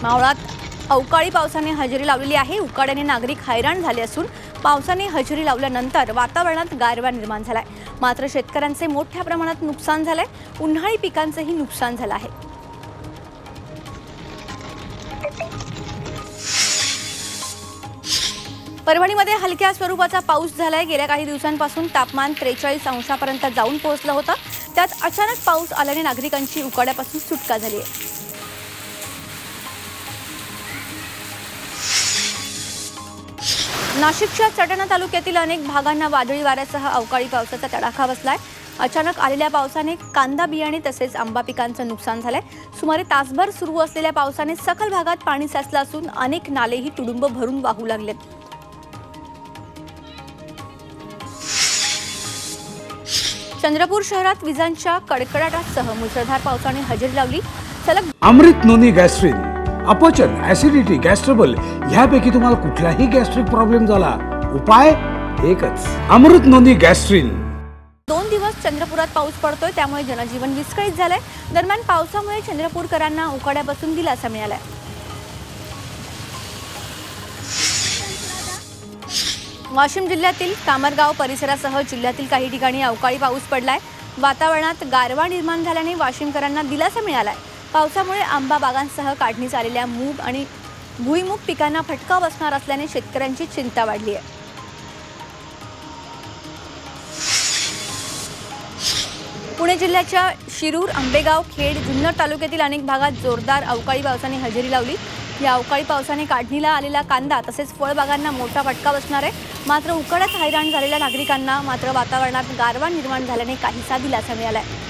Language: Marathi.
मावळात अवकाळी पावसाने हजेरी लावलेली आहे। उकाड्याने नागरिक हैराण झाले असून पावसाने हजेरी लावल्यानंतर वातावरणात गारवा निर्माण झालाय। मात्र शेतकऱ्यांचे मोठ्या प्रमाणात नुकसान झालंय। उन्हाळी पिकांचेही नुकसान झालं आहे। परभणीमध्ये हलक्या स्वरूपाचा पाऊस झालाय। गेल्या काही दिवसांपासून तापमान 43 अंशापर्यंत जाऊन पोहोचलं होतं। त्यात अचानक पाऊस आल्याने नागरिकांची उकाड्यापासून सुटका झाली आहे। नाशिकच्या सटाणा तालुक्यातील अनेक भागांना वादळी वाऱ्यासह अवकाळी पावसाचा तडाखा बसलाय। अचानक आलेल्या पावसाने कांदा बियाणे तसेच आंबा पिकांचं नुकसान झालंय। सुमारे तासभर सुरू असलेल्या पावसाने सखल भागात पाणी साचलं असून अनेक नालेही तुडुंब भरून वाहू लागलेत। चंद्रपूर शहरात विजांच्या कडकडाटासह मुसळधार पावसाने हजेरी लावली। सलग अमृत नोनी गॅस्ट्रिन, अपचन, ऍसिडिटी, गॅस्ट्रबल ह्यापैकी तुम्हाला कुठलाही गॅस्ट्रिक प्रॉब्लेम झाला, उपाय एकच, अमृत नोनी गॅस्ट्रिन। 2 दिवस चंद्रपुरात पाऊस पडतोय, त्यामुळे जनजीवन विस्कळीत झालंय। दरम्यान पावसामुळे चंद्रपूरकरांना उकाड्यापासून दिलासा मिळालाय। वाशिम जिल्ह्यातील कामरगाव परिसरासह जिल्ह्यातील काही ठिकाणी अवकाळी पाऊस पडलाय। वातावरणात गारवा निर्माण झाल्याने वाशिमकरांना दिलासा मिळालाय। पावसामुळे आंबा बागांसह काढणीस आलेल्या मूग आणि भुईमूग पिकांना फटका बसणार असल्याने शेतकऱ्यांची चिंता वाढली आहे। पुणे जिल्ह्याच्या शिरूर, आंबेगाव, खेड, जुन्नर तालुक्यातील अनेक भागात जोरदार अवकाळी पावसाने हजेरी लावली। या अवकाळी पावसाने काढणीला आलेला कांदा तसेच फळबागांना मोठा फटका बसणार आहे। मात्र उकाड्यात हैराण झालेल्या नागरिकांना मात्र वातावरणात गारवा निर्माण झाल्याने काहीसा दिलासा मिळाला आहे।